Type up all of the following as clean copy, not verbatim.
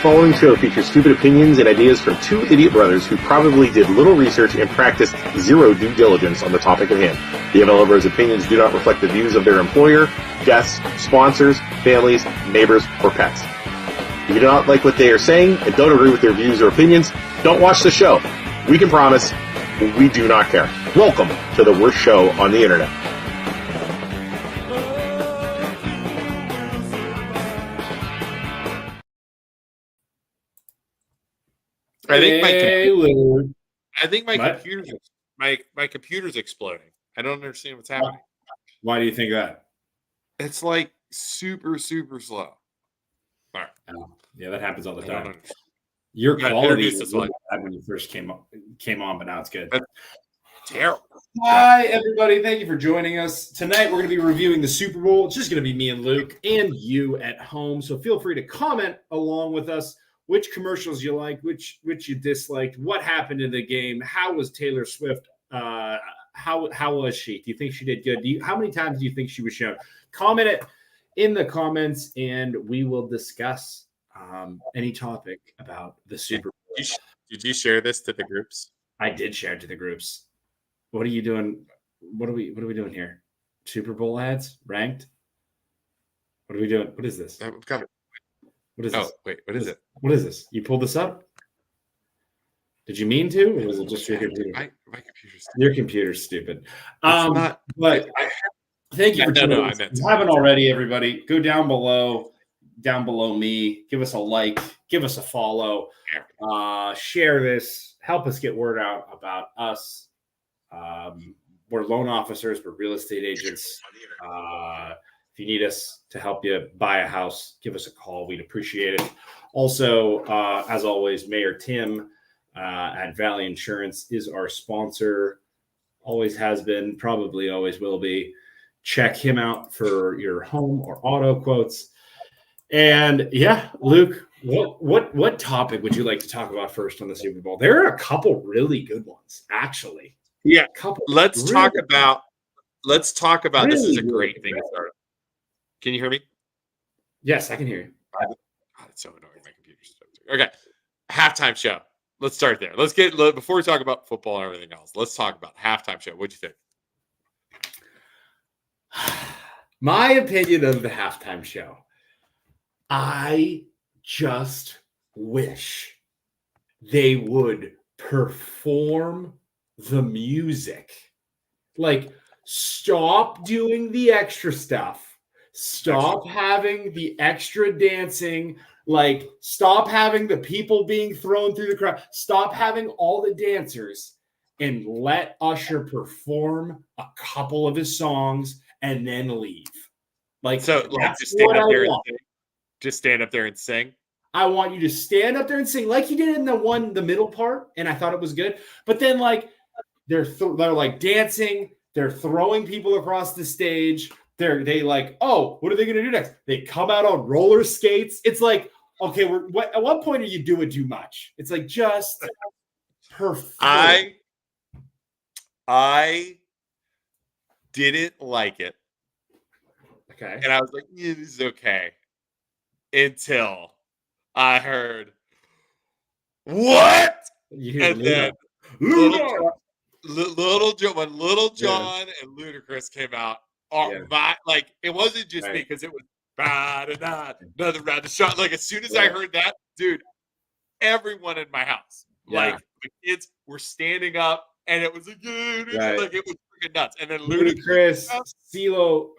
following show features stupid opinions and ideas from two idiot brothers who probably did little research and practiced zero due diligence on the topic at hand. The developers' opinions do not reflect the views of their employer, guests, sponsors, families, neighbors, or pets. If you do not like what they are saying and don't agree with their views or opinions, don't watch the show. We can promise we do not care. Welcome to the worst show on the internet. I think my computer's exploding. I don't understand what's happening. Why do you think that? It's like super slow. All right. Yeah, that happens all the time. Your quality was really bad when you first came on, but now it's good. That's terrible. Hi, everybody. Thank you for joining us. Tonight, we're going to be reviewing the Super Bowl. It's just going to be me and Luke and you at home. So feel free to comment along with us which commercials you like, which you disliked, what happened in the game, how was Taylor Swift, how was she? Do you think she did good? How many times do you think she was shown? Comment it in the comments, and we will discuss any topic about the Super Bowl. Did you share this to the groups? I did share it to the groups. What are you doing? What are we doing here? Super Bowl ads? Ranked? What are we doing? What is this? What is this? Oh, wait, what is it? What is this? You pulled this up? Did you mean to? Or was it just your computer? My computer's stupid. Your computer's stupid. But thank you for joining us. If you haven't already, everybody, go down below me. Give us a like. Give us a follow. Share this. Help us get word out about us. We're loan officers. We're real estate agents. If you need us to help you buy a house, give us a call. We'd appreciate it. Also, as always, Mayor Tim at Valley Insurance is our sponsor. Always has been, probably always will be. Check him out for your home or auto quotes. And yeah, Luke, what topic would you like to talk about first on the Super Bowl? There are a couple really good ones, actually. Yeah, let's talk about. This is a great thing to start. Can you hear me? Yes, I can hear you. God, it's so annoying. My computer's so okay. Halftime show. Let's start there. Before we talk about football and everything else, let's talk about halftime show. What'd you think? My opinion of the halftime show. I just wish they would perform the music. Like, stop doing the extra stuff. Stop having the extra dancing. Like, stop having the people being thrown through the crowd. Stop having all the dancers and let Usher perform a couple of his songs and then leave. Like, so like just stand up there and sing. Just stand up there and sing. I want you to stand up there and sing like you did in the middle part, and I thought it was good. But then, like, they're like dancing. They're throwing people across the stage. They like, oh, what are they going to do next? They come out on roller skates. It's like, okay, at what point are you doing too much? It's like, just perfect. I didn't like it. Okay. And I was like, yeah, this is okay. Until I heard, what? And then Little John and Ludacris came out. It wasn't just me, because it was another round of shot. Like, as soon as I heard that, dude, everyone in my house, like the kids, were standing up, and it was like, like it was freaking nuts. And then Ludacris, CeeLo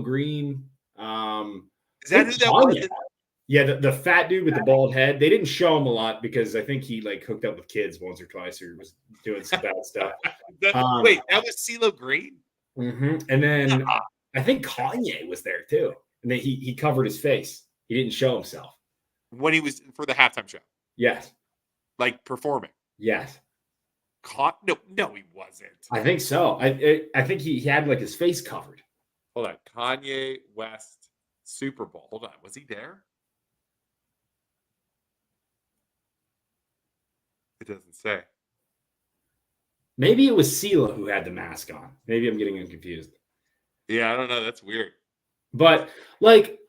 Green, is that who that was? Yeah, the fat dude with the bald head. They didn't show him a lot because I think he like hooked up with kids once or twice, or was doing some bad stuff. Wait, that was CeeLo Green? Mm-hmm. And then I think Kanye was there too. And then he covered his face. He didn't show himself. When he was for the halftime show? Yes. Like performing? Yes. No, he wasn't. I think so. I think he had like his face covered. Hold on. Kanye West Super Bowl. Hold on. Was he there? It doesn't say. Maybe it was CeeLo who had the mask on. Maybe I'm getting confused. Yeah, I don't know. That's weird. But like,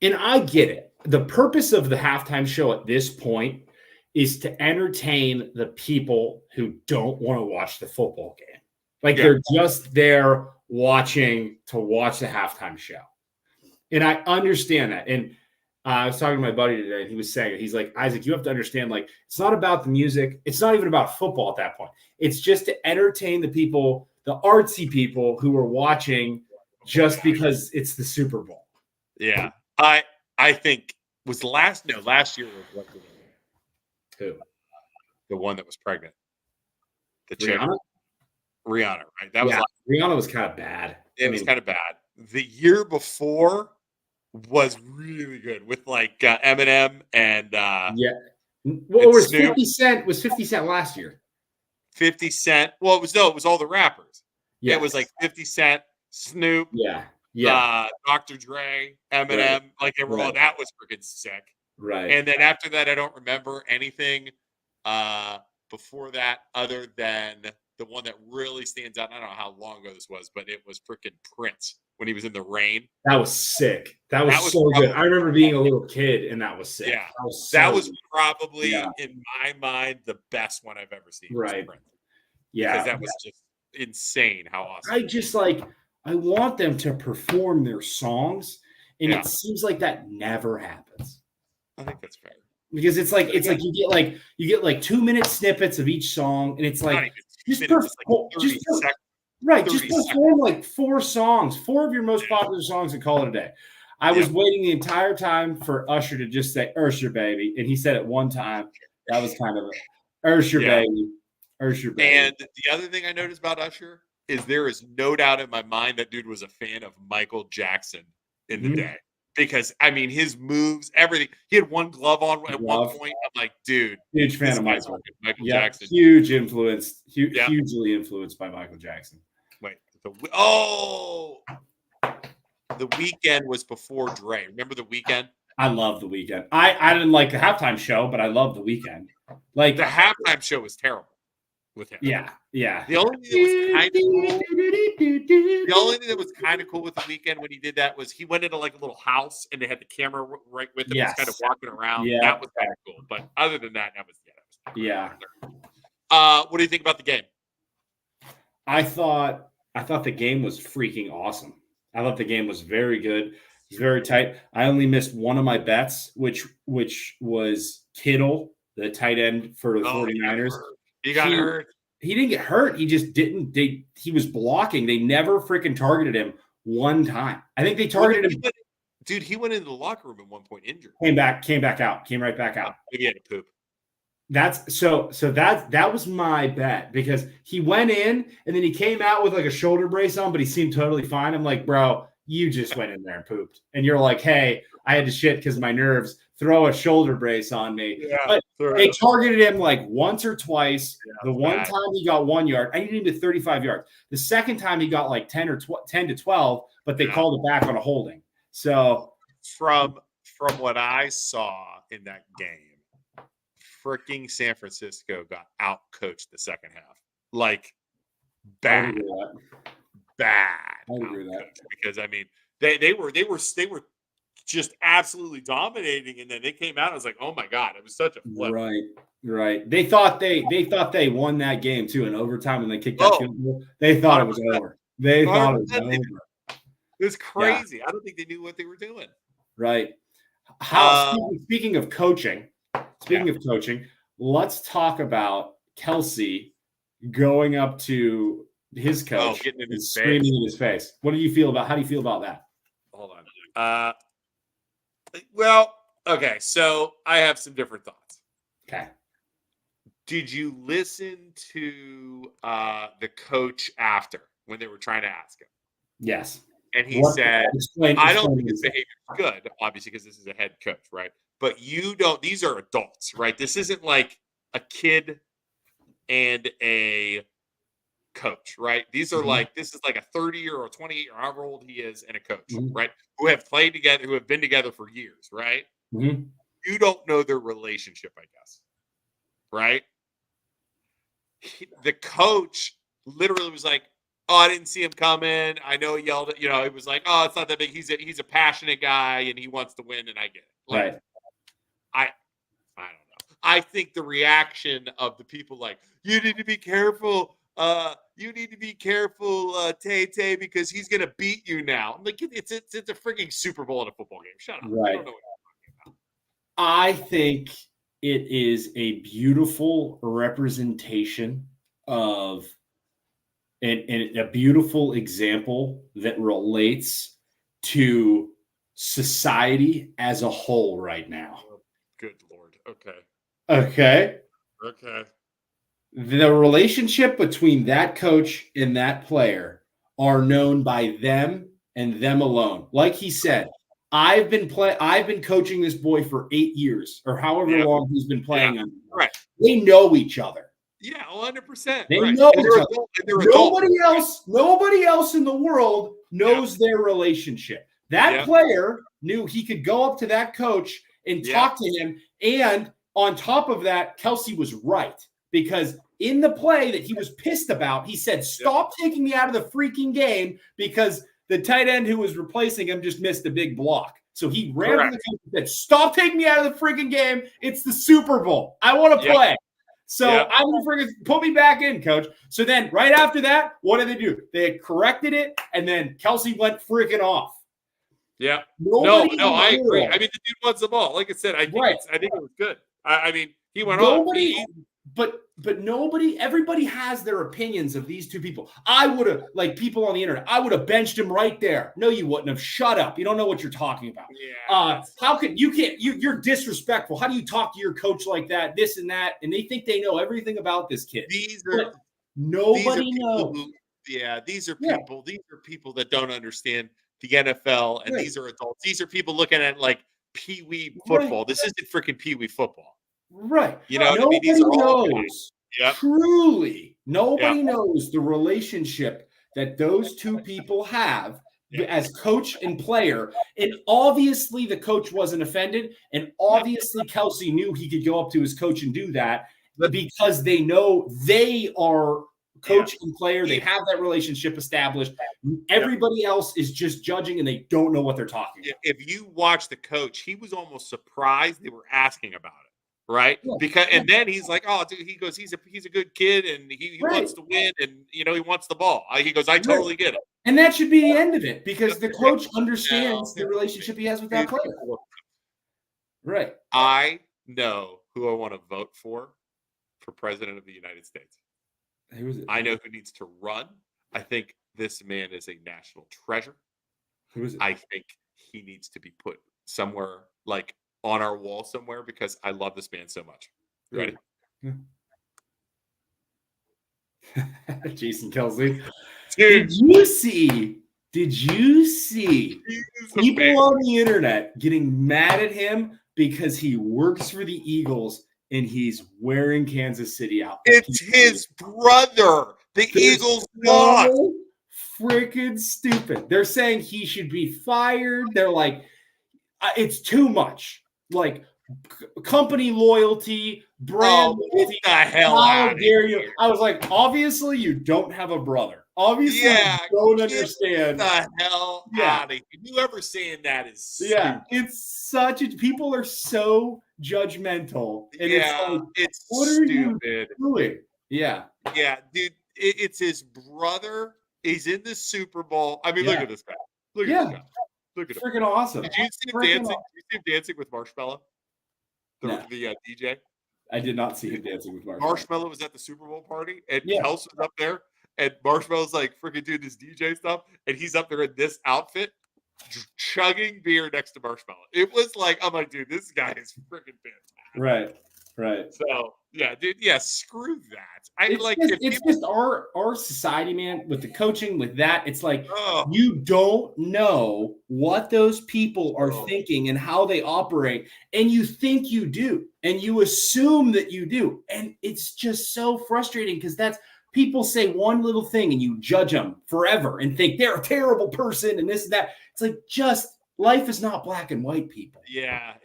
and I get it. the purpose of the halftime show at this point is to entertain the people who don't want to watch the football game. Like they're just there watching to watch the halftime show. And I understand that. And I was talking to my buddy today, and he was saying it. He's like, Isaac, you have to understand, like, it's not about the music. It's not even about football at that point. It's just to entertain the people, the artsy people who are watching just because it's the Super Bowl. Yeah. I think last year was who? The one that was pregnant. The chick. Rihanna? Rihanna, right? That was Rihanna was kind of bad. It was kind of bad. The year before was really good with like Eminem and Well, was 50 Cent? Was 50 Cent last year? 50 Cent. Well, it was all the rappers. Yeah, it was like 50 Cent, Snoop. Yeah. Dr. Dre, Eminem. Like they were all. That was freaking sick. Right. And then after that, I don't remember anything before that other than the one that really stands out. I don't know how long ago this was, but it was freaking Prince when he was in the rain. That was sick. That was so good. I remember being a little kid, and that was sick. Yeah, that was probably in my mind the best one I've ever seen. Right. Yeah, because that was just insane. How awesome! I want them to perform their songs, and it seems like that never happens. I think that's fair because it's like you get like 2-minute snippets of each song, and it's like just perform like 4 songs, 4 of your most popular songs, and call it a day. I was waiting the entire time for Usher to just say "Usher, baby," and he said it one time. That was kind of Usher, baby, Usher, baby. And the other thing I noticed about Usher is there is no doubt in my mind that dude was a fan of Michael Jackson in the day. Because, I mean, his moves, everything. He had one glove on at one point. I'm like, dude. Huge fan of Michael Jackson. Hugely influenced by Michael Jackson. Wait. The Weeknd was before Dre. Remember The Weeknd? I love The Weeknd. I didn't like the halftime show, but I love The Weeknd. Like the halftime show was terrible with him. Yeah. The only thing that was kind of cool with The Weeknd when he did that was he went into like a little house and they had the camera right with him. He was kind of walking around. Yeah. That was kind of cool. But other than that, that was what do you think about the game? I thought the game was freaking awesome. I thought the game was very good. It was very tight. I only missed one of my bets, which was Kittle, the tight end for the 49ers. He got hurt. He didn't get hurt. He just didn't. He was blocking. They never freaking targeted him one time. I think they targeted him. Dude, he went into the locker room at one point injured. Came right back out. Maybe he had to poop. That was my bet because he went in and then he came out with like a shoulder brace on, but he seemed totally fine. I'm like, bro, you just went in there and pooped. And you're like, hey, I had to shit because of my nerves. Throw a shoulder brace on me. Yeah, but they targeted him like once or twice. The one time he got 1 yard, I needed him to 35 yards. The second time he got like 10 to 12, but they called it back on a holding. So from what I saw in that game, freaking San Francisco got out coached the second half. Like bad. I agree with that. Because I mean they were just absolutely dominating, and then they came out. I was like, "Oh my god!" It was such a flip. Right. They thought they won that game too in overtime when they kicked that field goal. They thought it was over. They thought it was over. It was crazy. I don't think they knew what they were doing. Right. Speaking of coaching, let's talk about Kelsey going up to his coach and screaming in his face. How do you feel about that? Hold on. Well, okay, so I have some different thoughts. Okay. Did you listen to the coach after when they were trying to ask him? Yes. And he said, I don't think his behavior is good, obviously, because this is a head coach, right? But these are adults, right? This isn't like a kid and a coach, right? These are this is like a 30-year or a 28-year, however old he is, and a coach, right? Who have played together, who have been together for years, right? Mm-hmm. You don't know their relationship, I guess, right? The coach literally was like, "Oh, I didn't see him coming. I know he yelled at, it was like, oh, it's not that big. He's a passionate guy and he wants to win, and I get it." Like, right. I don't know. I think the reaction of the people like, you need to be careful. You need to be careful, Tay, because he's gonna beat you now. I'm like, it's a freaking Super Bowl in a football game. Shut up. Right. I don't know what you're talking about. I think it is a beautiful representation of and a beautiful example that relates to society as a whole right now. Good Lord. Okay. Okay. The relationship between that coach and that player are known by them and them alone. Like he said, I've been coaching this boy for 8 years or however long he's been playing on. Right. They know each other. Yeah, 100%. They right. know and each other. Nobody else in the world knows their relationship. That player knew he could go up to that coach and talk to him. And on top of that, Kelsey was right, because in the play that he was pissed about, he said, stop taking me out of the freaking game, because the tight end who was replacing him just missed a big block. So he ran to the coach and said, stop taking me out of the freaking game. It's the Super Bowl. I want to play. So I'm going to freaking put me back in, coach. So then right after that, what did they do? They had corrected it, and then Kelsey went freaking off. Yeah. No, I agree. I mean, the dude wants the ball. Like I said, I think it was good. I mean, he went off. But nobody, everybody has their opinions of these two people. I would have, like people on the internet, I would have benched him right there. No, you wouldn't have. Shut up. You don't know what you're talking about. Yeah. How could you're disrespectful. How do you talk to your coach like that, this and that? And they think they know everything about this kid. Nobody knows. These are people. These are people that don't understand the NFL, and these are adults. These are people looking at like Pee-wee football. Right. This isn't freaking Pee-wee football. Right. You know, nobody knows. Truly, nobody knows the relationship that those two people have as coach and player. And obviously the coach wasn't offended. And obviously Kelsey knew he could go up to his coach and do that, because they know they are coach and player. They have that relationship established. Everybody else is just judging, and they don't know what they're talking about. If you watch the coach, he was almost surprised they were asking about it. Right. Because and then he's like, oh, dude, he goes, he's a good kid, and he wants to win, and he wants the ball. He goes, I totally get it. And that should be the end of it, because the coach understands the relationship he has with that player. Right. I know who I want to vote for president of the United States. Who is it? I know who needs to run. I think this man is a national treasure. Who is it? I think he needs to be put somewhere like on our wall somewhere, because I love this man so much. You ready? Jason Kelsey. Did you see people on the internet getting mad at him because he works for the Eagles and he's wearing Kansas City out? It's his brother. The Eagles lost. Freaking stupid. They're saying he should be fired. They're like, it's too much. Like company loyalty, brand loyalty. Get the hell How out dare of you? here. I was like, obviously you don't have a brother. Obviously you don't understand. Get the hell out of here. Whoever saying that is stupid. It's such a people are so judgmental. And it's what stupid. Are you doing? Yeah, dude. It's his brother. He's in the Super Bowl. I mean, look at this guy. Look at this guy. Look at him. Freaking awesome. Did you see him dancing? Did you see him dancing with Marshmello? The DJ? I did not see him dancing with Marshmello. Marshmello was at the Super Bowl party, and Kels was up there, and Marshmello's like freaking doing this DJ stuff, and he's up there in this outfit, chugging beer next to Marshmello. It was like, I'm like, dude, this guy is freaking fantastic. Right. So, dude, screw that. It's just our society, man, with the coaching, with that. It's like you don't know what those people are thinking and how they operate, and you think you do, and you assume that you do, and it's just so frustrating, because that's people say one little thing and you judge them forever and think they're a terrible person and this and that. It's like, just life is not black and white, people.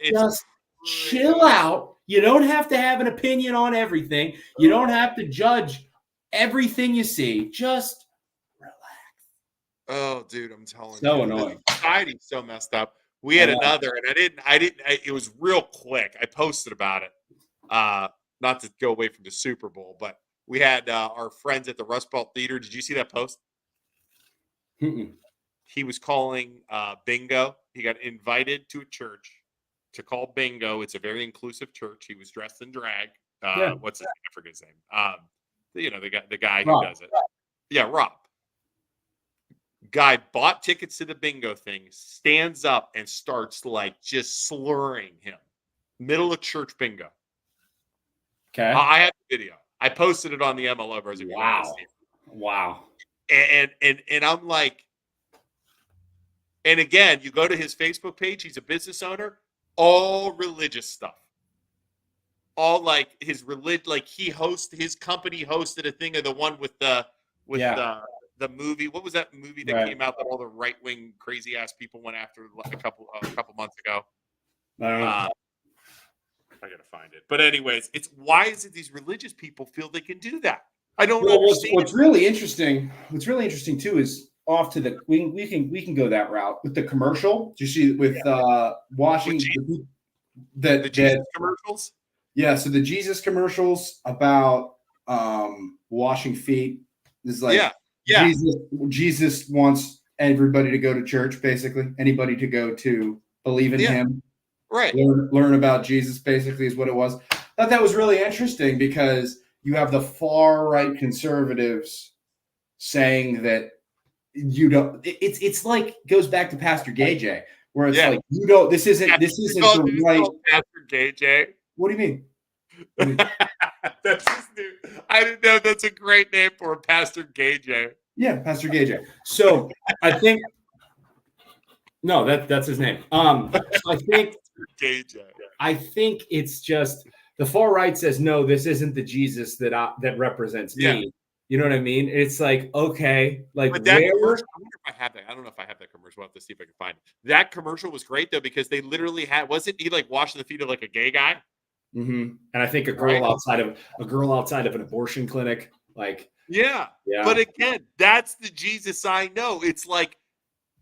Just chill out. You don't have to have an opinion on everything. You don't have to judge everything you see. Just relax. Oh, dude, I'm telling you. So annoying. Society's so messed up. We had another, and it was real quick. I posted about it. Not to go away from the Super Bowl, but we had our friends at the Rust Belt Theater. Did you see that post? Mm-mm. He was calling bingo. He got invited to a church to call bingo. It's a very inclusive church. He was dressed in drag. What's his name? I forget his name. The guy who does it. Yeah, Rob. Guy bought tickets to the bingo thing, stands up and starts like just slurring him. Middle of church bingo. Okay. I have the video. I posted it on the MLO version. Wow. And I'm like, and again, you go to his Facebook page, he's a business owner, all religious stuff. All like his religion, like his company hosted a thing of the one with the movie. What was that movie that came out that all the right-wing crazy ass people went after a couple months ago? I don't know. I gotta find it. But anyways, it's why is it these religious people feel they can do that? I don't know. understand. What's really interesting too is off to the we can go that route with the commercial. Do you see with Washington the Jesus commercials? Yeah, so the Jesus commercials about washing feet is like Jesus wants everybody to go to church, basically. Anybody to go to believe in him. Right. Learn about Jesus, basically, is what it was. I thought that was really interesting because you have the far right conservatives saying that you don't. It's like goes back to Pastor Gay J, where it's like you don't. This isn't the right. Pastor Gay J. What do you mean? That's his new. I didn't know that's a great name for a Pastor Gay J. Yeah, Pastor Gay J. So I think. No, that's his name. I think it's just the far right says no. This isn't the Jesus that represents me. You know what I mean? It's like okay, like but that commercial. I wonder if I have that. I don't know if I have that commercial. I'll have to see if I can find it. That commercial was great though because they literally had. Wasn't he like washing the feet of like a gay guy? Mm-hmm. And I think a girl outside of an abortion clinic, like yeah. But again, that's the Jesus I know. It's like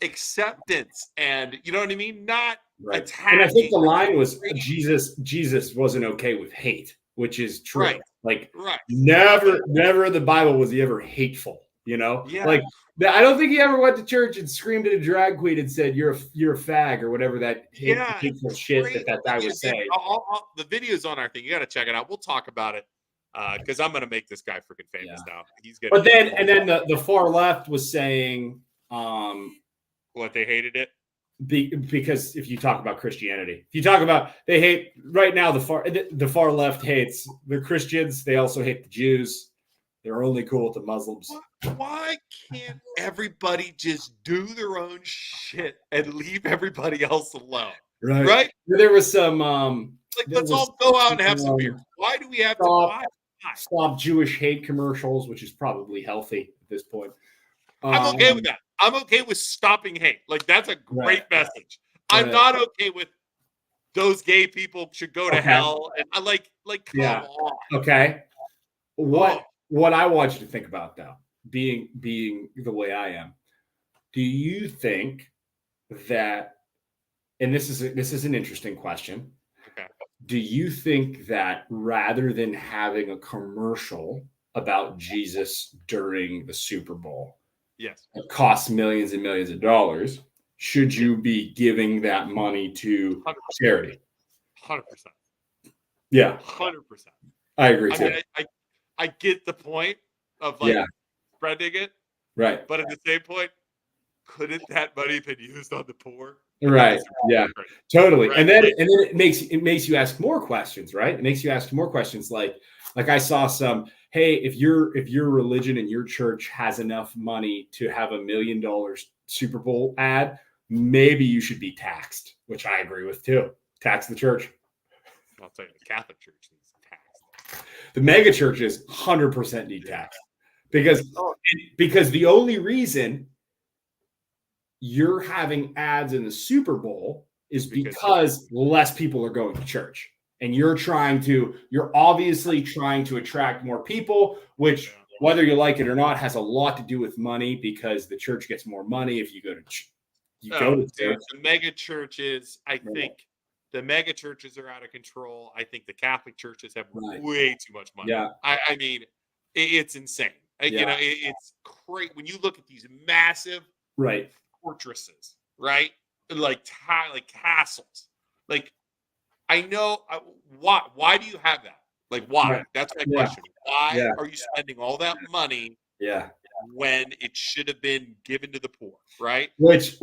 acceptance, and you know what I mean. Not attacking. And I think the line was Jesus wasn't okay with hate, which is true. Right. Like never in the Bible was he ever hateful. You know, like I don't think he ever went to church and screamed at a drag queen and said you're a fag or whatever that hateful shit that guy was saying. The video's on our thing. You got to check it out. We'll talk about it because I'm going to make this guy freaking famous now. He's getting. But then the far left was saying what they hated it. Because if you talk about Christianity, if you talk about they hate right now, the far left hates the Christians. They also hate the Jews. They're only cool with the Muslims. Why can't everybody just do their own shit and leave everybody else alone? Right? There was some let's all go out and have some beer. Why do we have to stop Jewish hate commercials, which is probably healthy at this point? I'm okay with that. I'm okay with stopping hate. Like that's a great message. I'm not okay with those gay people should go to hell. And I like come on. Okay. What I want you to think about now, being the way I am, do you think that, and this is an interesting question. Okay. Do you think that rather than having a commercial about Jesus during the Super Bowl, yes, it costs millions and millions of dollars, should you be giving that money to 100%. Charity? 100%. Yeah. 100%. I agree too. I get the point of spreading it. Right. But at the same point, couldn't that money been used on the poor? Right. Yeah. Totally. Right. And then it makes you ask more questions, right? It makes you ask more questions like I saw some, hey, if your religion and your church has enough money to have $1 million Super Bowl ad, maybe you should be taxed, which I agree with too. Tax the church. I'll tell you, the Catholic Church needs tax. The mega churches 100% need tax because the only reason you're having ads in the Super Bowl is because less people are going to church. And you're obviously trying to attract more people, which whether you like it or not has a lot to do with money because the church gets more money if you go to You go to dude, the mega churches, I think the mega churches are out of control. I think the Catholic churches have way too much money. Yeah. I mean, it's insane. You know, it's great when you look at these massive fortresses, right? Like castles. Like, I know why do you have that? Like, why? Right. That's my question. Why are you spending all that money? When it should have been given to the poor, right? Which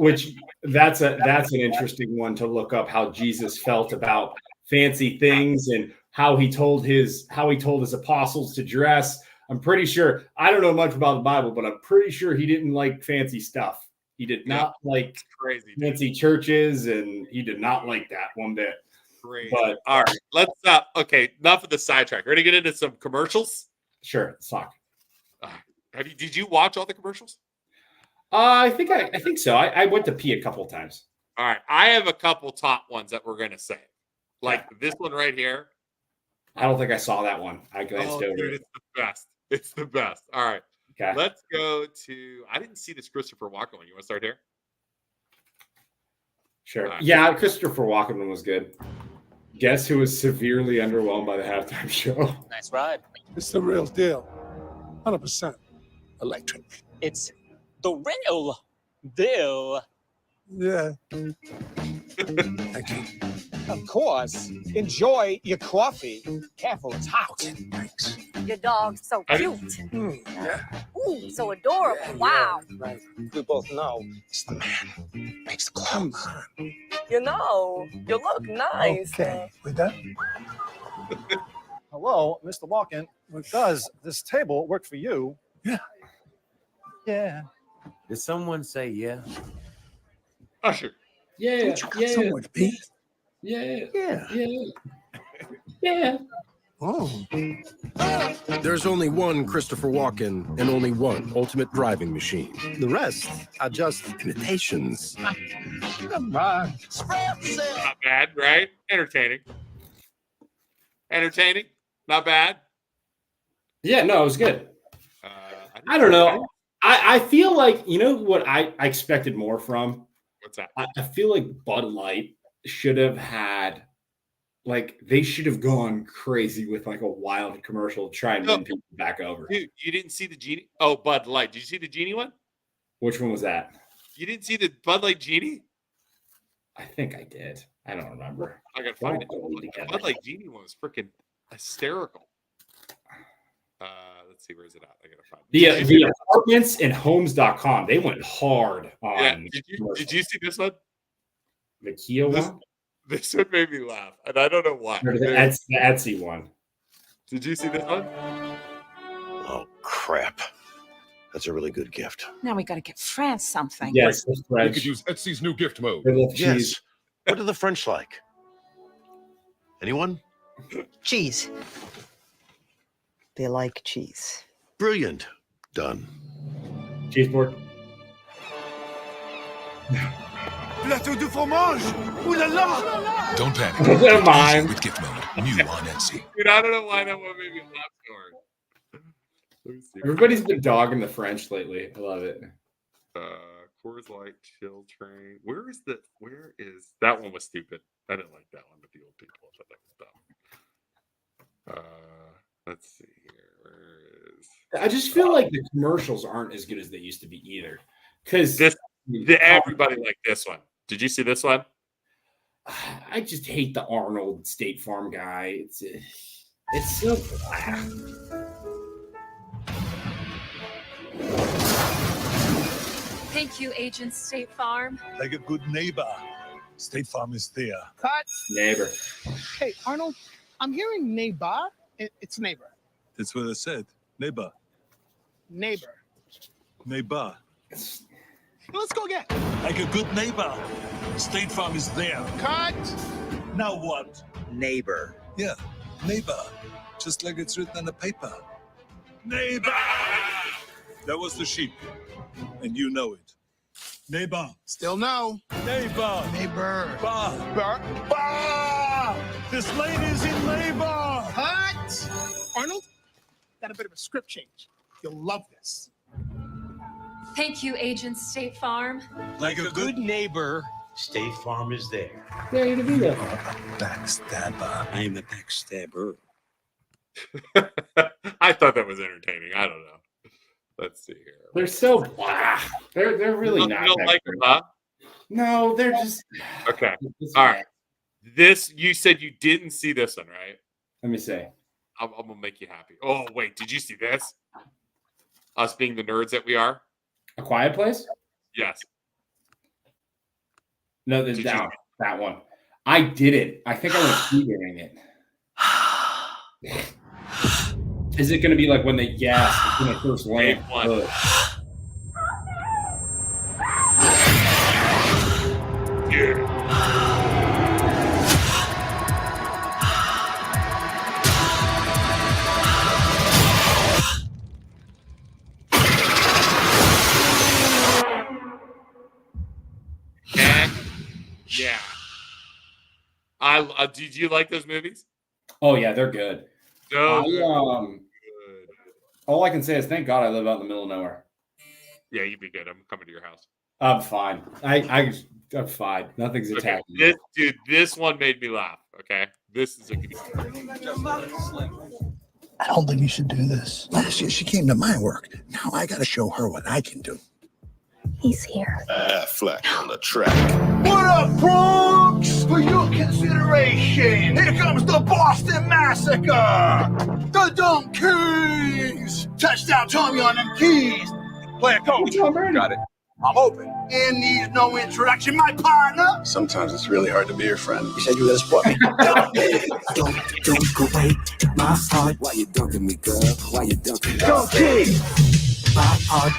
that's an interesting one to look up, how Jesus felt about fancy things and how he told his apostles to dress. I'm pretty sure, I don't know much about the Bible, but I'm pretty sure he didn't like fancy stuff. He did not like fancy churches, and he did not like that one bit. Crazy. But all right, let's okay, enough of the sidetrack. Ready to get into some commercials? Sure, let's talk. Did you watch all the commercials? I think so. I went to pee a couple of times. All right, I have a couple top ones that we're gonna say, like this one right here. I don't think I saw that one. I glanced over. Dude, it's the best. It's the best. All right, okay. Let's go to. I didn't see this Christopher Walken one. You want to start here? Sure. Yeah, Christopher Walken one was good. Guess who was severely underwhelmed by the halftime show? Nice ride. It's the real deal. 100%. Electric. It's the real deal. Yeah. Thank you. Of course. Enjoy your coffee. Careful, it's hot. Thanks. Your dog's so cute. Yeah. Ooh, so adorable. Wow. Right. We both know. It's the man. Makes the clothes. You know, you look nice. Okay. We done? Hello, Mr. Walken. Does this table work for you? Yeah. Yeah. Did someone say yeah? Usher. Yeah. Don't you got somewhere to be? Yeah. Yeah. Yeah. Yeah. Oh. There's only one Christopher Walken and only one ultimate driving machine. The rest are just imitations. Come on. Not bad, right? Entertaining. Not bad. Yeah, no, it was good. I don't know. I feel like, you know what I expected more from? What's that? I feel like Bud Light should have had, like, they should have gone crazy with like a wild commercial to try and win people back over. Dude, you didn't see the Genie? Oh, Bud Light. Did you see the Genie one? Which one was that? You didn't see the Bud Light Genie? I think I did. I don't remember. I gotta find it. The Bud Light Genie one was freaking hysterical. Let's see, where is it at? I gotta find it. The apartments and homes.com, they went hard on. Yeah. Did you see this one? The Kia one? This one made me laugh, and I don't know why. Or the Etsy one. Did you see this one? Oh, crap. That's a really good gift. Now we got to get France something. Yes, You could use Etsy's new gift mode. Yes. What do the French like? Anyone? Cheese. They like cheese. Brilliant. Done. Cheese board. Plateau de fromage. Ooh la la. Don't panic. Never mind. With gift mode, new on Etsy. Dude, I don't know why that one made me laugh so hard. Let me see. Everybody's been dogging the French lately. I love it. Coors Light Chill Train. Where is that one? Was stupid. I didn't like that one with the old people. I thought that was dumb. Let's see here. Where is? I just feel like the commercials aren't as good as they used to be either. Because everybody liked this one. Did you see this one? I just hate the Arnold State Farm guy. It's so blah. Thank you, Agent State Farm. Like a good neighbor. State Farm is there. Cut. Neighbor. Hey, Arnold, I'm hearing neighbor. It's neighbor. That's what I said. Neighbor. Neighbor. Neighbor. Let's go again. Like a good neighbor. State Farm is there. Cut. Now what? Neighbor. Yeah, neighbor. Just like it's written on the paper. Neighbor! That was the sheep. And you know it. Neighbor. Still no. Neighbor. Neighbor. Bar. Bar. Bar! This lady's in labor. Cut. Arnold, got a bit of a script change. You'll love this. Thank you, Agent State Farm. Like a good neighbor, State Farm is there. There you be there. backstabber. I am a backstabber. I thought that was entertaining. I don't know. Let's see here. They're so blah. They're really You not. don't that like good. them, huh? No, they're just Okay. All right. This, you said you didn't see this one, right? Let me say. I'm gonna make you happy. Oh wait, did you see this? Us being the nerds that we are. A Quiet Place? Yes. No, Did that one. I did it. I think I was hearing it. Is it going to be like when they gasped when they first land? Yeah. Did you like those movies? Oh yeah, they're good. No. All I can say is thank God I live out in the middle of nowhere. Yeah, you'd be good. I'm coming to your house. I'm fine. I'm fine. Nothing's attacking me. This one made me laugh. Okay, this is a good. I don't think you should do this. Last year she came to my work. Now I got to show her what I can do. He's here. Fleck on the track. What up, Bronx? For your consideration, here comes the Boston Massacre! The Dunk Kings! Touchdown Tommy on them keys! Player coach. Got it. I'm open. And needs no introduction, my partner! Sometimes it's really hard to be your friend. You said you were gonna support me. Don't go away, my heart. Why you dunking me, girl? Why you dunking me? Dunk King! My heart.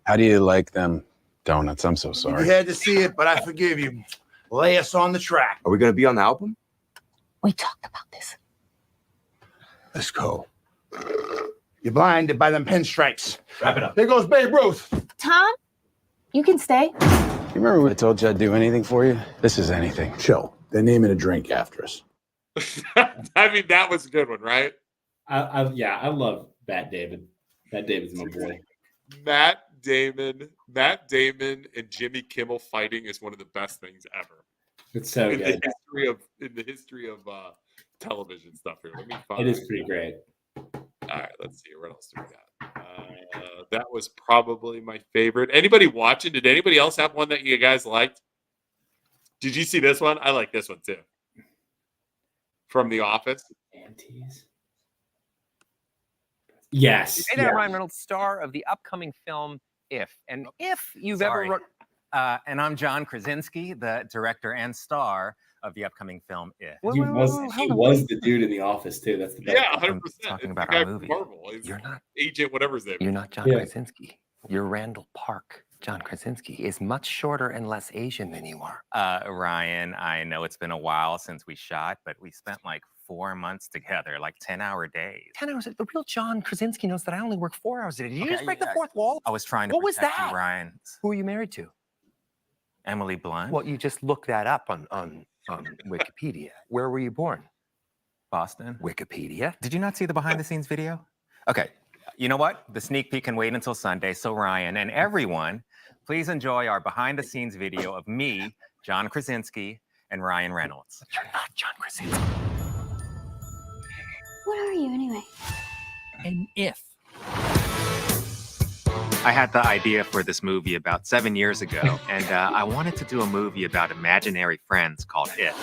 How do you like them donuts? I'm so You sorry. had to see it, but I forgive you. Lay us on the track. Are we gonna be on the album? We talked about this. Let's go. You're blinded by them pinstripes. Wrap it up. There goes Babe Ruth. Tom, you can stay. You remember when I told you I'd do anything for you? This is anything. Chill. They're naming a drink after us. I mean, that was a good one, right? I love Matt Damon. Matt Damon's my boy. Matt Damon and Jimmy Kimmel fighting is one of the best things ever. It's so in good. the history of television stuff here. Let me find It is pretty great. All right, let's see. What else do we got? That was probably my favorite. Anybody watching? Did anybody else have one that you guys liked? Did you see this one? I like this one too. From The Office. Aunties. Yes. Hey there, Ryan Reynolds, star of the upcoming film If. And if you've ever... And I'm John Krasinski, the director and star of the upcoming film If. He was the dude in The Office, too. That's the best. Yeah, 100%. Talking It's about the guy our from movie. Marvel. He's You're not Agent, whatever his name. You're not John Krasinski. You're Randall Park. John Krasinski is much shorter and less Asian than you are. Ryan, I know it's been a while since we shot, but we spent like 4 months together, like 10-hour days. 10 hours? The real John Krasinski knows that I only work 4 hours a day. Did you just break the fourth wall? I was trying to What was protect that? you, Ryan. Who are you married to? Emily Blunt? Well, you just look that up on Wikipedia. Where were you born? Boston. Wikipedia. Did you not see the behind-the-scenes video? Okay, you know what? The sneak peek can wait until Sunday. So Ryan and everyone, please enjoy our behind-the-scenes video of me, John Krasinski, and Ryan Reynolds. You're not John Krasinski. What are you anyway? An If. I had the idea for this movie about 7 years ago, and I wanted to do a movie about imaginary friends called It.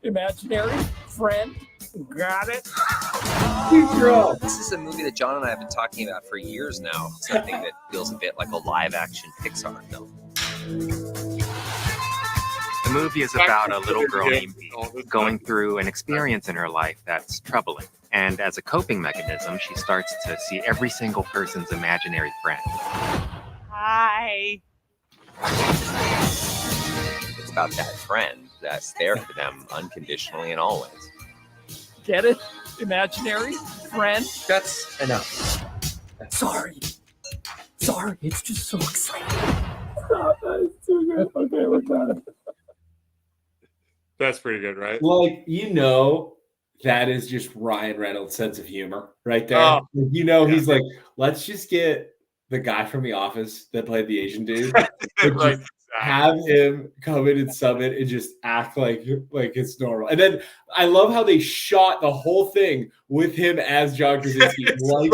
Imaginary friend. Got it. This is a movie that John and I have been talking about for years now. Something that feels a bit like a live-action Pixar film. The movie is about a little girl named Bee going through an experience in her life that's troubling. And as a coping mechanism, she starts to see every single person's imaginary friend. Hi. It's about that friend that's there for them unconditionally and always. Get it? Imaginary friend. That's enough. Sorry. It's just so exciting. It's too good. Okay, we're done. That's pretty good, right? Like, That is just Ryan Reynolds' sense of humor right there. He's like, let's just get the guy from The Office that played the Asian dude, and have him come in and sub it and just act like it's normal. And then I love how they shot the whole thing with him as John Krasinski, like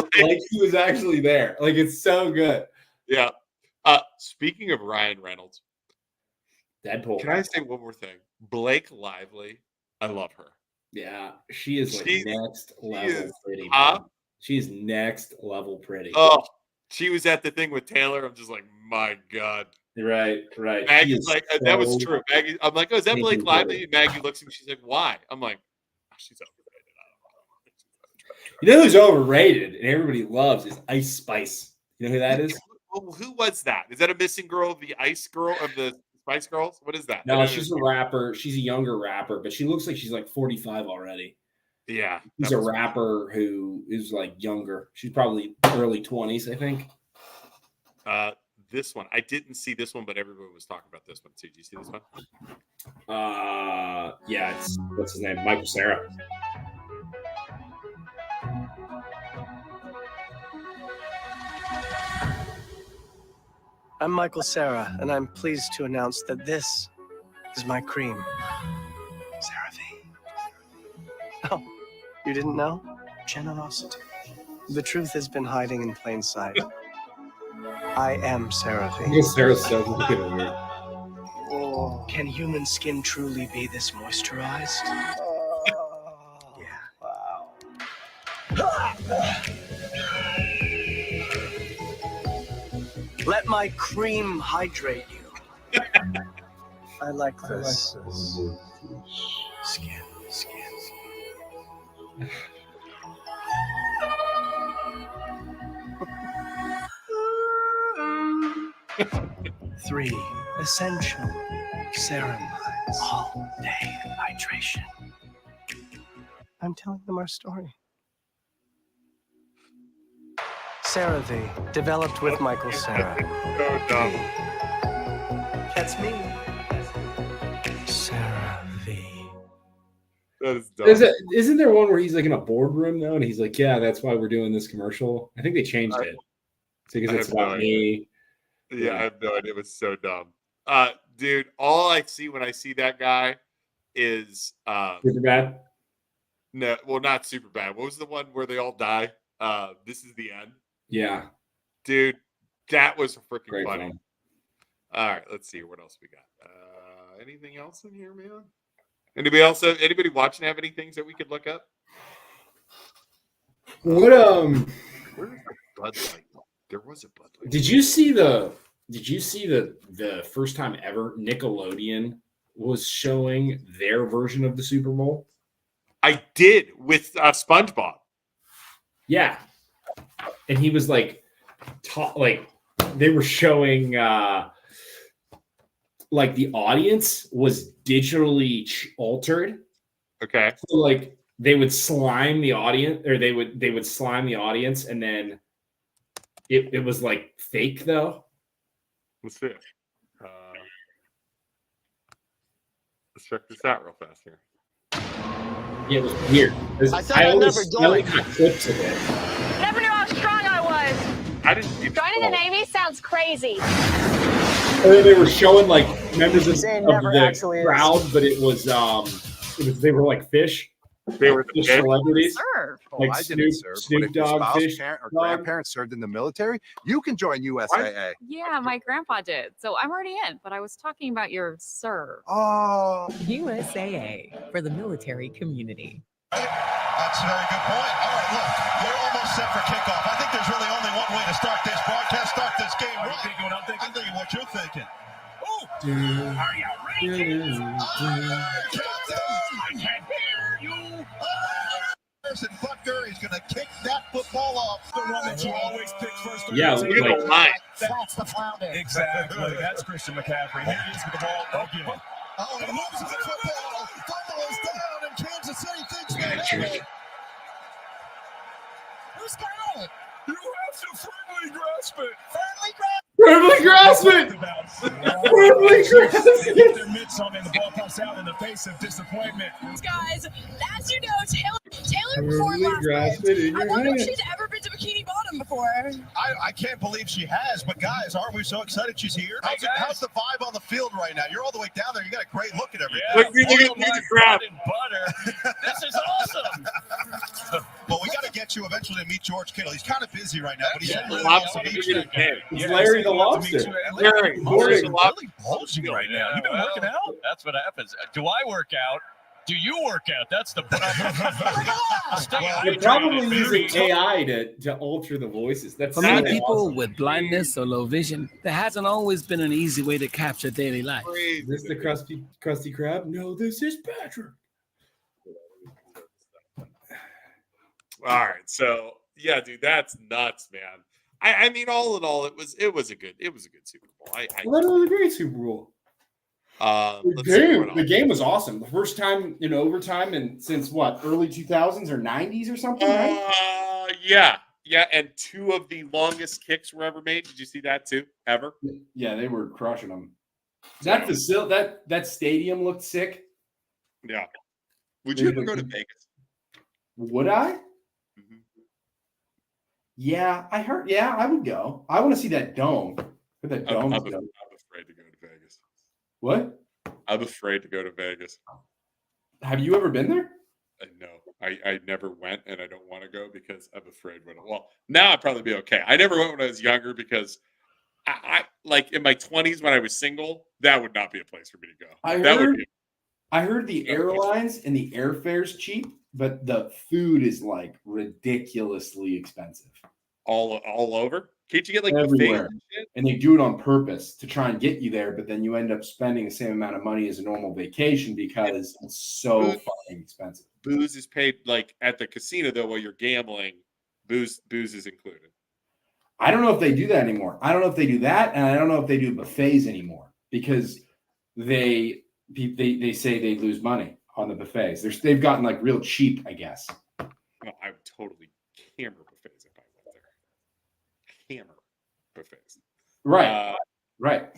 he was actually there. Like, it's so good. Yeah. Speaking of Ryan Reynolds, Deadpool. Can I say one more thing? Blake Lively, I love her. Yeah, she is next level pretty. She's next level pretty. Oh, she was at the thing with Taylor. I'm just like, my God. Right. Maggie's like, that was true. Maggie, I'm like, oh, is that Blake Lively? And Maggie looks at me. She's like, why? I'm like, oh, she's overrated. You know who's overrated and everybody loves is Ice Spice. You know who that is? Who was that? Is that a missing girl of the Ice Girl of the Spice Girls? What is that? No, she's a rapper. She's a younger rapper, but she looks like she's like 45 already. Yeah. She's a rapper who is like younger. She's probably early 20s, I think. This one. I didn't see this one, but everyone was talking about this one too. Did you see this one? Yeah, it's what's his name? Michael Cera. I'm Michael Cera, and I'm pleased to announce that this is my cream. CeraVe. Oh, you didn't know? Generosity. The truth has been hiding in plain sight. I am CeraVe. Cera's so good over it. Oh, can human skin truly be this moisturized? Let my cream hydrate you. I like this. Skin. 3 essential ceramides. All day hydration. I'm telling them our story. CeraVe, developed with Michael Cera. So dumb. That's me. CeraVe. That is dumb. Isn't there one where he's like in a boardroom though, and he's like, "Yeah, that's why we're doing this commercial." I think they changed it because it's about me. Yeah, I have no idea. It was so dumb. Dude, all I see when I see that guy is Superbad. No, well, not super bad. What was the one where they all die? This is the end. Yeah, dude, that was freaking great funny. film. All right, let's see what else we got. Anything else in here, man? Anybody watching have any things that we could look up? What Where's the Bud Light? There was a Bud Light. Did you see the first time ever Nickelodeon was showing their version of the Super Bowl? I did with SpongeBob. Yeah, and he was like, they were showing like the audience was digitally altered. Okay, so like they would slime the audience, or they would slime the audience, and then it was like fake though. Let's see. Let's check this out real fast here. Yeah, it was weird. I always got clips of it. Never knew how strong I was. I didn't see Joining the Navy sounds crazy. And then they were showing like members of the crowd, but it was they were like fish. They were fish celebrities. Serve. Like I didn't serve. Snoop But if your Dogg, spouse, fish parent, or dog. grandparents served in the military, you can join USAA. Yeah, my grandpa did. So I'm already in, but I was talking about your serve. Oh. USAA for the military community. That's a very good point. All right, look, we're almost set for kickoff. I think there's really only one way to start this broadcast, start this game right. Thinking what I'm thinking? I'm thinking what you're thinking. Oh, are you ready? I can't hear you. And Butker is going to kick that football off. The one that you always pick first. Yeah, like that's the flounder. Exactly. That's Christian McCaffrey. Here he is with the ball again. Oh, he loses the football. Fumble is down, and Kansas City thinks they have it. Who's got it? You have to firmly grasp it. Firmly grasp Verbally grasping. Verbally grasping. Their mitts on and the ball pops out in the face of disappointment. Guys, as you know, Taylor performed last night. I wonder if she's ever been to Bikini Bottom before. I can't believe she has, but guys, aren't we so excited she's here? How's the vibe on the field right now? You're all the way down there. You got a great look at everything. Look at the crap. Butter. This is awesome. Well, we got to get you eventually to meet George Kittle. He's kind of busy right now, but he's really Lobster. It's Larry the Lobster. Larry, really Lobster. bulging right now. You've been working out? That's what happens. Do I work out? Do you work out? That's the They're probably using AI to alter the voices. That's For many people with blindness or low vision, there hasn't always been an easy way to capture daily life. Is this the Krusty Krab? No, this is Patrick. All right, so yeah, dude, that's nuts, man. I mean, all in all, it was a good Super Bowl. That was a great Super Bowl. The game was awesome. The first time in overtime and since what, early 2000s or 90s or something, right? Yeah, and 2 of the longest kicks were ever made. Did you see that too? Ever? Yeah, they were crushing them. That stadium looked sick. Yeah. Would you ever go to Vegas? Would I? Yeah, I heard. Yeah, I would go. I want to see that dome. That dome. I'm afraid to go to Vegas. What? I'm afraid to go to Vegas. Have you ever been there? No, I never went, and I don't want to go because I'm afraid now I'd probably be okay. I never went when I was younger because I like in my 20s when I was single, that would not be a place for me to go. I heard the airlines and the airfare's cheap, but the food is like ridiculously expensive. All over? Can't you get like everywhere? buffets and they do it on purpose to try and get you there, but then you end up spending the same amount of money as a normal vacation because it's so fucking expensive. Booze is paid like at the casino though while you're gambling. Booze is included. I don't know if they do that anymore. I don't know if they do that, and I don't know if they do buffets anymore because they say they lose money on the buffets. They've gotten like real cheap, I guess. No, I would totally hammer buffets if I went there. Hammer buffets. Right. Right.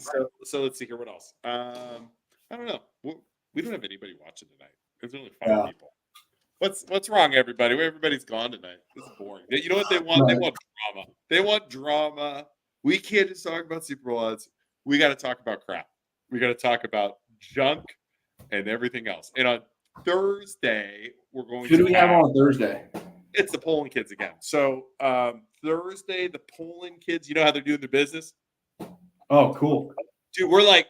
So let's see here. What else? I don't know. We don't have anybody watching tonight. There's only 5 people. What's wrong, everybody? Everybody's gone tonight. This is boring. You know what they want? They want drama. They want drama. We can't just talk about Super Bowl odds. We got to talk about crap. We got to talk about junk and everything else. And on Thursday, we're going Who do we have on Thursday? It's the Poland kids again. So Thursday, the Poland kids, you know how they're doing their business? Oh, cool. Dude, we're like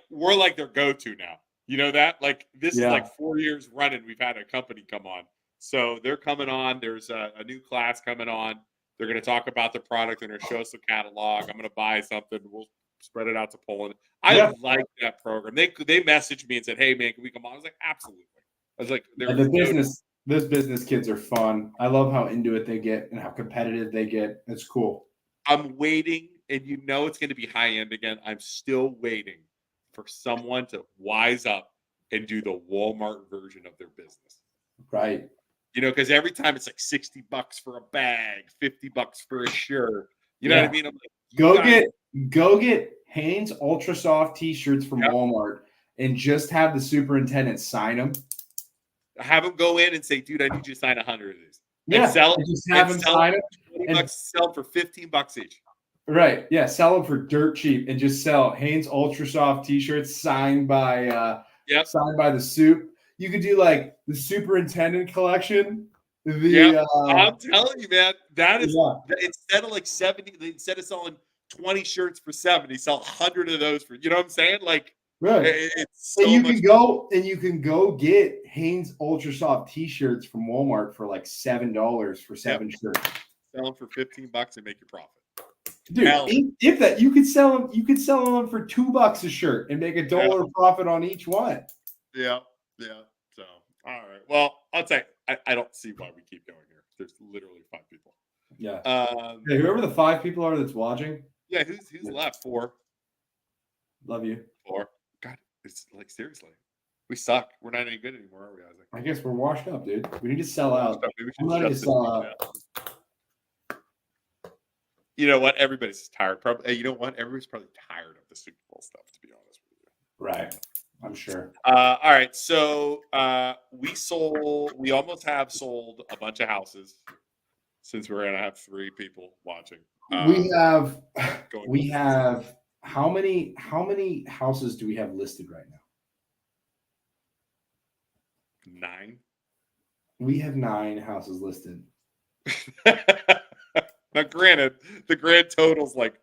their go-to now. You know that? Like this is like 4 years running. We've had a company come on. So they're coming on. There's a new class coming on. They're going to talk about the product. They're going to show us the catalog. I'm going to buy something. We'll spread it out to Poland. I like that program. They messaged me and said, "Hey man, can we come on?" I was like, "Absolutely." I was like, "Those business kids are fun. I love how into it they get and how competitive they get. It's cool." I'm waiting, and you know it's going to be high end again. I'm still waiting for someone to wise up and do the Walmart version of their business. Right. You know, because every time it's like $60 for a bag, $50 for a shirt. You know what I mean? I'm like, go get Hanes Ultra Soft T-shirts from Walmart and just have the superintendent sign them. Have them go in and say, "Dude, I need you to sign 100 of these." Yeah, and sell just have them sign them. $20, sell them for $15 each. Right. Yeah. Sell them for dirt cheap and just sell Hanes Ultra Soft T-shirts signed by the soup. You could do like the superintendent collection. I'm telling you, man, that is instead of like 70, instead of selling 20 shirts for 70, sell 100 of those for, you know what I'm saying? Like, right. It's so you can go get Hanes Ultra Soft T-shirts from Walmart for like $7 for 7 shirts. Sell them for $15 and make your profit. Dude, if that you could sell them for $2 a shirt and make $1 profit on each one. Yeah. So, all right. Well, I'll tell you, I don't see why we keep going here. There's literally 5 people. Yeah. Hey, whoever the 5 people are that's watching. Yeah. Who's left? 4. Love you. 4. God, it's like seriously, we suck. We're not any good anymore, are we? I guess we're washed up, dude. We need to sell out. Maybe we should I'm ready to sell out. You know what? Everybody's tired. Probably. You know what? Everybody's probably tired of the Super Bowl stuff, to be honest with you. Right. I'm sure. All right. So we almost have sold a bunch of houses since we're gonna have 3 people watching. We have how many houses do we have listed right now? 9. We have 9 houses listed. Now, granted, the grand total's like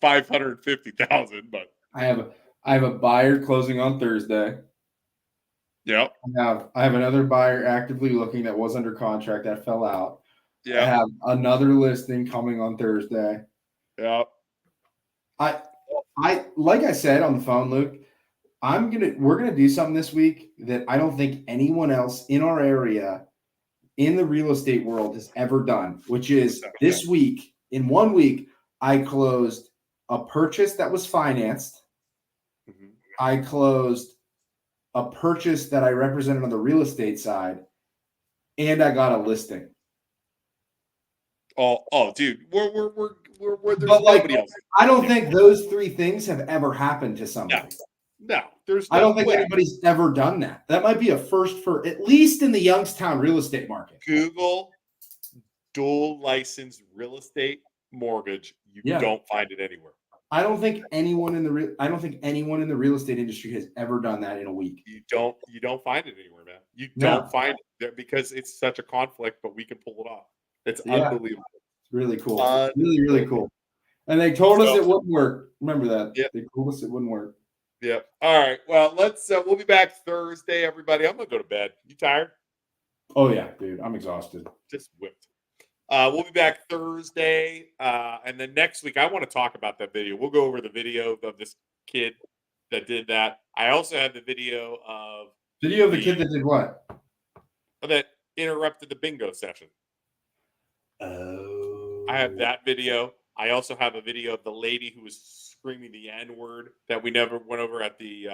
550,000, but I have a buyer closing on Thursday. Yep. I have another buyer actively looking that was under contract that fell out. Yeah. I have another listing coming on Thursday. Yep. I like I said on the phone, Luke, we're gonna do something this week that I don't think anyone else in our area in the real estate world has ever done, which is this week, in 1 week, I closed a purchase that was financed. Mm-hmm. I closed a purchase that I represented on the real estate side, and I got a listing. Oh, dude, we're there's But like, nobody else. I don't think those 3 things have ever happened to somebody. No, there's. I don't think way. anybody's ever done that. That might be a first for at least in the Youngstown real estate market. Google dual license real estate mortgage. You don't find it anywhere. I don't think anyone in the real estate industry has ever done that in a week. You don't find it anywhere, man. You don't find it because it's such a conflict, but we can pull it off. It's unbelievable. It's really cool. Really, really cool. And they told us it wouldn't work. Remember that. Yep. They told us it wouldn't work. Yep. All right. Well, we'll be back Thursday, everybody. I'm gonna go to bed. You tired? Oh yeah, dude. I'm exhausted. Just whipped. We'll be back Thursday. And then next week, I want to talk about that video. We'll go over the video of this kid that did that. I also have the video of the kid that did what? That interrupted the bingo session. Oh. I have that video. I also have a video of the lady who was screaming the N-word that we never went over at the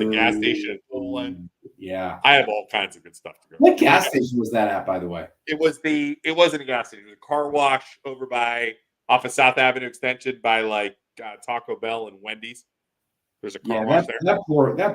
gas station in Poland. Yeah. I have all kinds of good stuff to go. What gas station was that at, by the way? It wasn't a gas station. It was a car wash over off of South Avenue Extension by like Taco Bell and Wendy's. There's a car wash there. That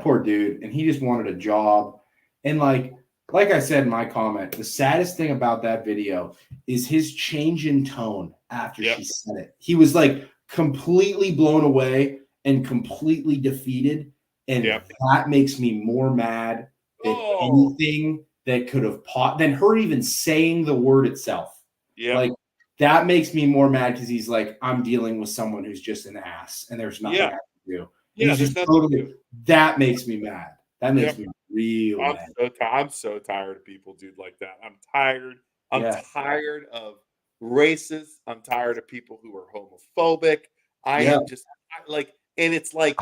poor dude, and he just wanted a job. And like I said in my comment, the saddest thing about that video is his change in tone after she said it. He was like completely blown away and completely defeated. And that makes me more mad than anything that could have than her even saying the word itself. Yeah. Like that makes me more mad because he's like, I'm dealing with someone who's just an ass and there's nothing I can do. Yeah, he's just totally, that makes me mad. That makes me real mad. I'm so tired of people, dude, like that. I'm tired. I'm tired of racists. I'm tired of people who are homophobic. I am just like, and it's like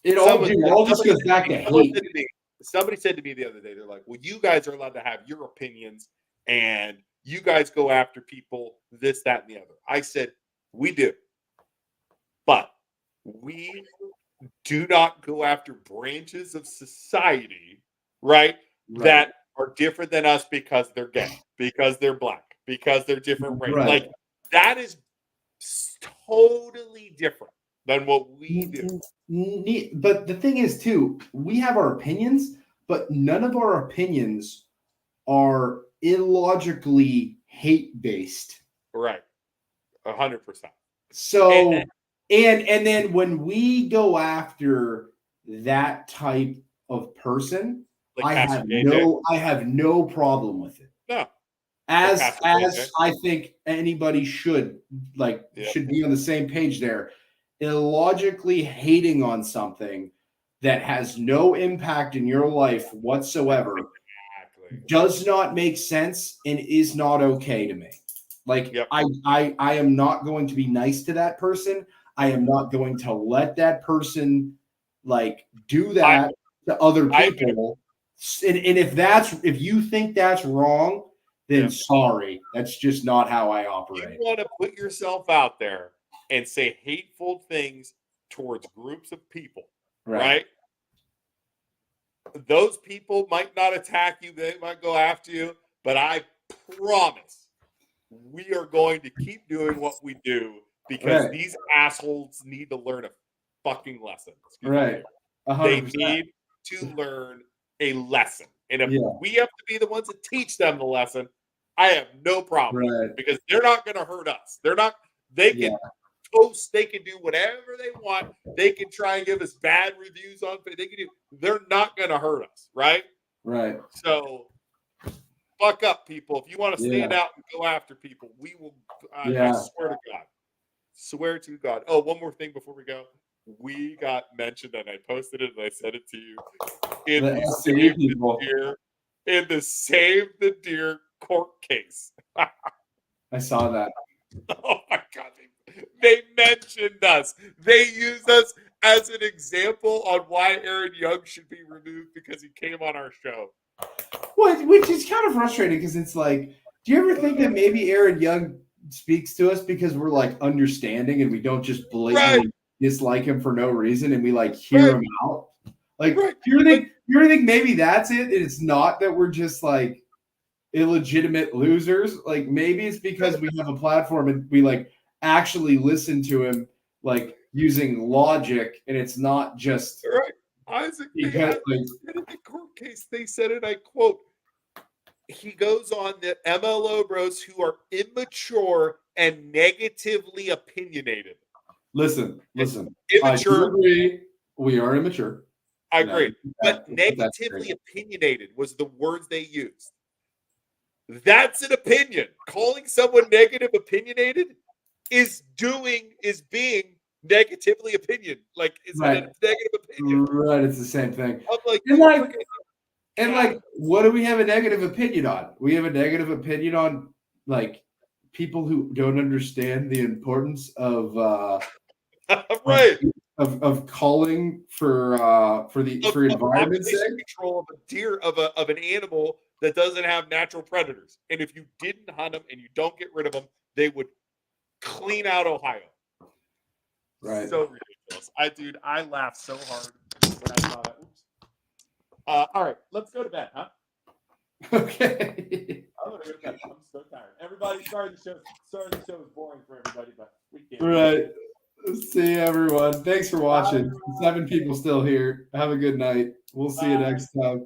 it all just goes back to hate. Somebody said to me the other day, they're like, well, you guys are allowed to have your opinions and you guys go after people, this, that, and the other. I said, we do. But we do not go after branches of society, right? That are different than us because they're gay, because they're black, because they're different race. Like that is totally different than what we do. But the thing is, too, we have our opinions, but none of our opinions are illogically hate-based. Right. 100%. So, and then when we go after that type of person, like I have no problem with it. No. As I think anybody should be on the same page there. Illogically hating on something that has no impact in your life whatsoever does not make sense and is not okay to me. Like I am not going to be nice to that person. I am not going to let that person like do that to other people. And if you think that's wrong, then sorry, that's just not how I operate. You want to put yourself out there and say hateful things towards groups of people, right? Those people might not attack you, they might go after you, but I promise we are going to keep doing what we do because these assholes need to learn a fucking lesson. Right. 100%. They need to learn a lesson. And if we have to be the ones that teach them the lesson, I have no problem because they're not going to hurt us. They can post, they can do whatever they want. They can try and give us bad reviews on Facebook. They're not going to hurt us, right? Right. So fuck up, people. If you want to stand out and go after people, we will. I swear to God. Swear to God. Oh, one more thing before we go. We got mentioned, and I posted it, and I sent it to you. In the Save the Deer court case. I saw that. Oh my God. They mentioned us. They used us as an example on why Aaron Young should be removed because he came on our show. Which is kind of frustrating because it's like, do you ever think that maybe Aaron Young speaks to us because we're like understanding and we don't just blatantly dislike him for no reason and we like hear him out? Like, do you ever think maybe that's it? It's not that we're just like illegitimate losers. Like maybe it's because we have a platform and we like actually listen to him like using logic and it's not just Isaac, because, in the court case, they said it, I quote, he goes on that MLO bros who are immature and negatively opinionated. Listen. Immature. I agree. We are immature. I agree. But negatively opinionated was the words they used. That's an opinion. Calling someone negative opinionated is being negatively opinion. Like, it's a negative opinion. Right, it's the same thing. I'm like, and what do we have a negative opinion on? We have a negative opinion on like people who don't understand the importance of of calling for environment's sake. Control of a deer of an animal that doesn't have natural predators. And if you didn't hunt them and you don't get rid of them, they would clean out Ohio. Right. So ridiculous. I laughed so hard when I saw that. Oops. All right, let's go to bed, huh? Okay. I'm gonna go to bed. I'm so tired. Everybody, sorry the show was boring for everybody, but we can't. Right. See you, everyone. Thanks for watching. 7 people still here. Have a good night. We'll see you next time.